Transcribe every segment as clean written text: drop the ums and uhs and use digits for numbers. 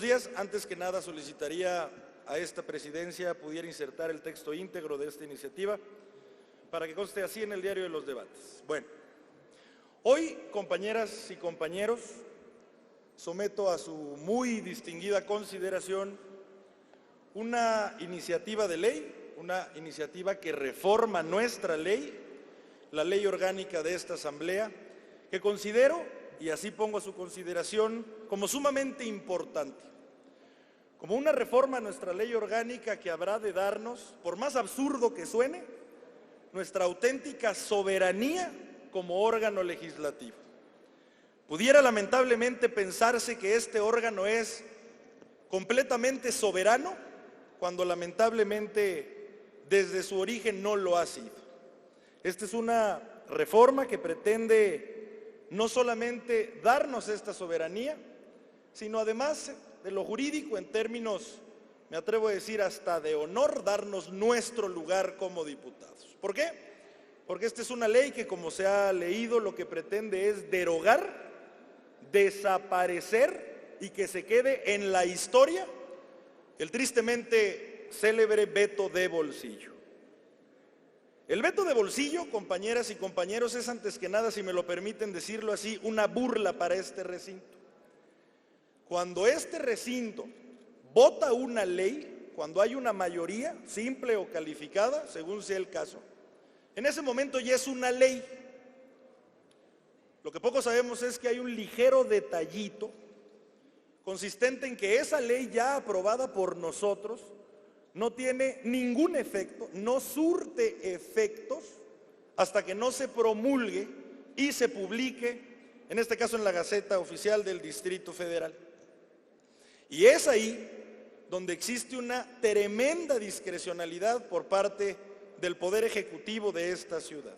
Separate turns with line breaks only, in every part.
días. Antes que nada solicitaría a esta presidencia pudiera insertar el texto íntegro de esta iniciativa para que conste así en el diario de los debates. Bueno, hoy, compañeras y compañeros, someto a su muy distinguida consideración una iniciativa de ley, una iniciativa que reforma nuestra ley, la ley orgánica de esta Asamblea, que considero, y así pongo a su consideración, como sumamente importante, como una reforma a nuestra ley orgánica que habrá de darnos, por más absurdo que suene, nuestra auténtica soberanía como órgano legislativo. Pudiera lamentablemente pensarse que este órgano es completamente soberano, cuando lamentablemente desde su origen no lo ha sido. Esta es una reforma que pretende no solamente darnos esta soberanía, sino además de lo jurídico, en términos, me atrevo a decir, hasta de honor, darnos nuestro lugar como diputados. ¿Por qué? Porque esta es una ley que, como se ha leído, lo que pretende es derogar, desaparecer y que se quede en la historia el tristemente célebre veto de bolsillo. El veto de bolsillo, compañeras y compañeros, es antes que nada, si me lo permiten decirlo así, una burla para este recinto. Cuando este recinto vota una ley, cuando hay una mayoría, simple o calificada, según sea el caso, en ese momento ya es una ley. Lo que poco sabemos es que hay un ligero detallito consistente en que esa ley ya aprobada por nosotros no tiene ningún efecto, no surte efectos hasta que no se promulgue y se publique, en este caso en la Gaceta Oficial del Distrito Federal. Y es ahí donde existe una tremenda discrecionalidad por parte del Poder Ejecutivo de esta ciudad.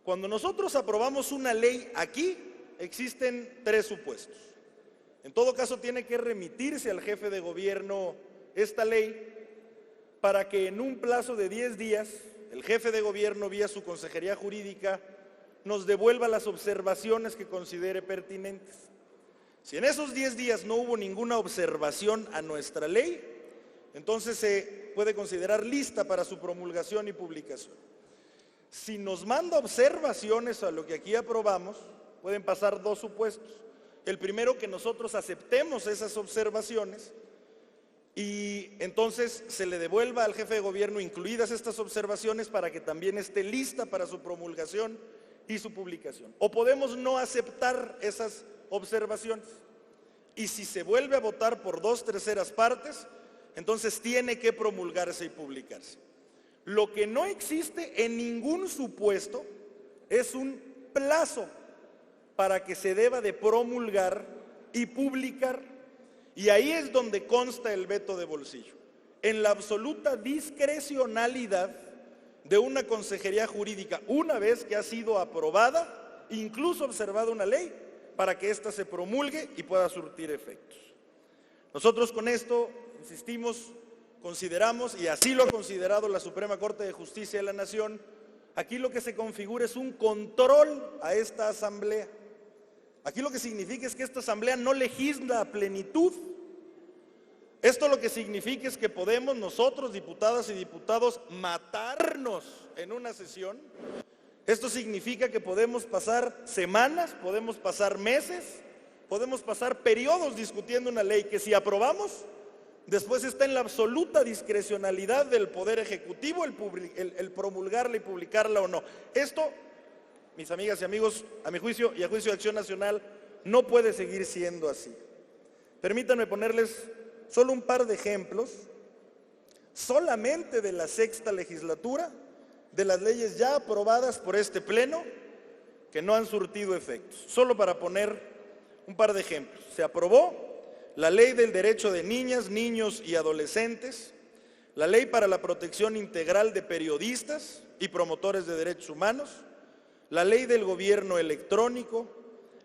Cuando nosotros aprobamos una ley aquí, existen tres supuestos. En todo caso, tiene que remitirse al jefe de gobierno esta ley para que en un plazo de 10 días, el jefe de gobierno, vía su consejería jurídica, nos devuelva las observaciones que considere pertinentes. Si en esos 10 días no hubo ninguna observación a nuestra ley, entonces se puede considerar lista para su promulgación y publicación. Si nos manda observaciones a lo que aquí aprobamos, pueden pasar dos supuestos. El primero, que nosotros aceptemos esas observaciones y entonces se le devuelva al jefe de gobierno incluidas estas observaciones para que también esté lista para su promulgación y su publicación. O podemos no aceptar esas observaciones y si se vuelve a votar por 2/3 partes, entonces tiene que promulgarse y publicarse. Lo que no existe en ningún supuesto es un plazo para que se deba de promulgar y publicar. Y ahí es donde consta el veto de bolsillo, en la absoluta discrecionalidad de una consejería jurídica, una vez que ha sido aprobada, incluso observada una ley, para que ésta se promulgue y pueda surtir efectos. Nosotros con esto, insistimos, consideramos, y así lo ha considerado la Suprema Corte de Justicia de la Nación, aquí lo que se configura es un control a esta Asamblea. Aquí lo que significa es que esta Asamblea no legisla a plenitud. Esto lo que significa es que podemos nosotros, diputadas y diputados, matarnos en una sesión. Esto significa que podemos pasar semanas, podemos pasar meses, podemos pasar periodos discutiendo una ley que si aprobamos, después está en la absoluta discrecionalidad del Poder Ejecutivo el promulgarla y publicarla o no. Esto, mis amigas y amigos, a mi juicio y a juicio de Acción Nacional, no puede seguir siendo así. Permítanme ponerles solo un par de ejemplos, solamente de la 6ª legislatura, de las leyes ya aprobadas por este Pleno, que no han surtido efectos. Solo para poner un par de ejemplos. Se aprobó la Ley del Derecho de Niñas, Niños y Adolescentes, la Ley para la Protección Integral de Periodistas y Promotores de Derechos Humanos, la Ley del Gobierno Electrónico,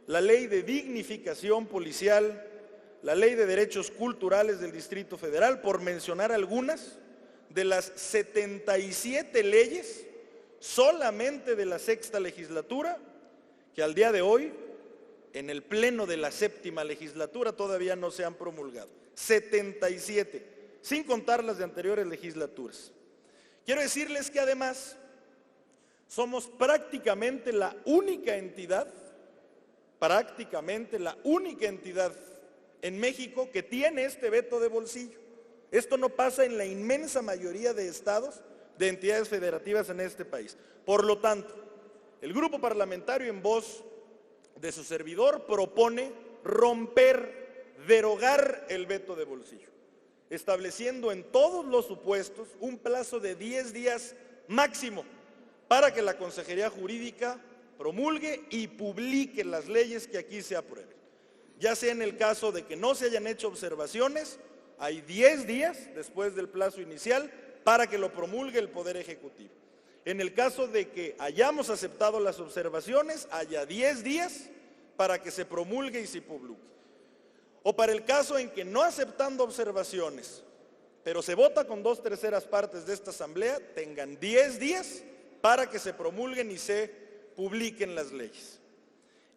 la Ley de Dignificación Policial, la Ley de Derechos Culturales del Distrito Federal, por mencionar algunas de las 77 leyes solamente de la 6ª legislatura que al día de hoy en el pleno de la 7ª legislatura todavía no se han promulgado. 77, sin contar las de anteriores legislaturas. Quiero decirles que además somos prácticamente la única entidad en México que tiene este veto de bolsillo. Esto no pasa en la inmensa mayoría de estados, de entidades federativas en este país. Por lo tanto, el grupo parlamentario en voz de su servidor propone romper, derogar el veto de bolsillo, estableciendo en todos los supuestos un plazo de 10 días máximo para que la Consejería Jurídica promulgue y publique las leyes que aquí se aprueben. Ya sea en el caso de que no se hayan hecho observaciones, hay 10 días después del plazo inicial para que lo promulgue el Poder Ejecutivo. En el caso de que hayamos aceptado las observaciones, haya 10 días para que se promulgue y se publique. O para el caso en que no aceptando observaciones, pero se vota con 2/3 partes de esta asamblea, tengan 10 días para que se promulguen y se publiquen las leyes.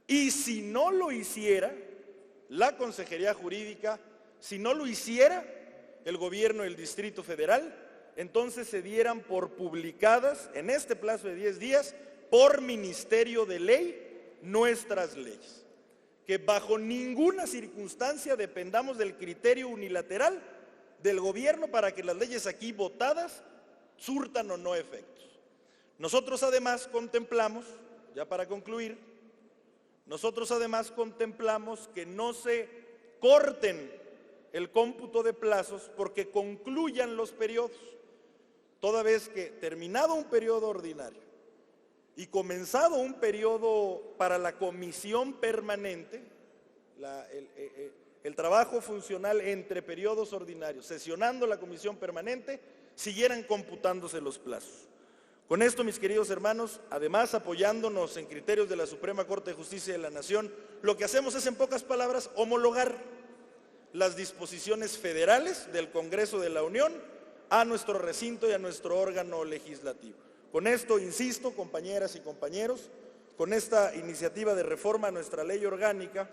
Y si no lo hiciera la Consejería Jurídica, si no lo hiciera el gobierno del Distrito Federal, entonces se dieran por publicadas en este plazo de 10 días por Ministerio de Ley nuestras leyes. Que bajo ninguna circunstancia dependamos del criterio unilateral del gobierno para que las leyes aquí votadas surtan o no efectos. Nosotros además contemplamos, ya para concluir, que no se corten el cómputo de plazos porque concluyan los periodos, toda vez que terminado un periodo ordinario y comenzado un periodo para la comisión permanente, el trabajo funcional entre periodos ordinarios, sesionando la comisión permanente, siguieran computándose los plazos. Con esto, mis queridos hermanos, además apoyándonos en criterios de la Suprema Corte de Justicia de la Nación, lo que hacemos es, en pocas palabras, homologar las disposiciones federales del Congreso de la Unión a nuestro recinto y a nuestro órgano legislativo. Con esto, insisto, compañeras y compañeros, con esta iniciativa de reforma a nuestra ley orgánica,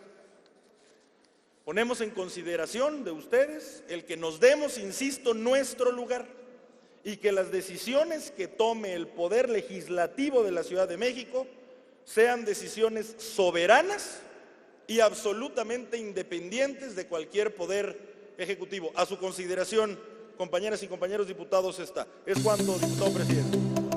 ponemos en consideración de ustedes el que nos demos, insisto, nuestro lugar y que las decisiones que tome el Poder Legislativo de la Ciudad de México sean decisiones soberanas y absolutamente independientes de cualquier poder ejecutivo. A su consideración, compañeras y compañeros diputados, está. Es cuanto, diputado presidente.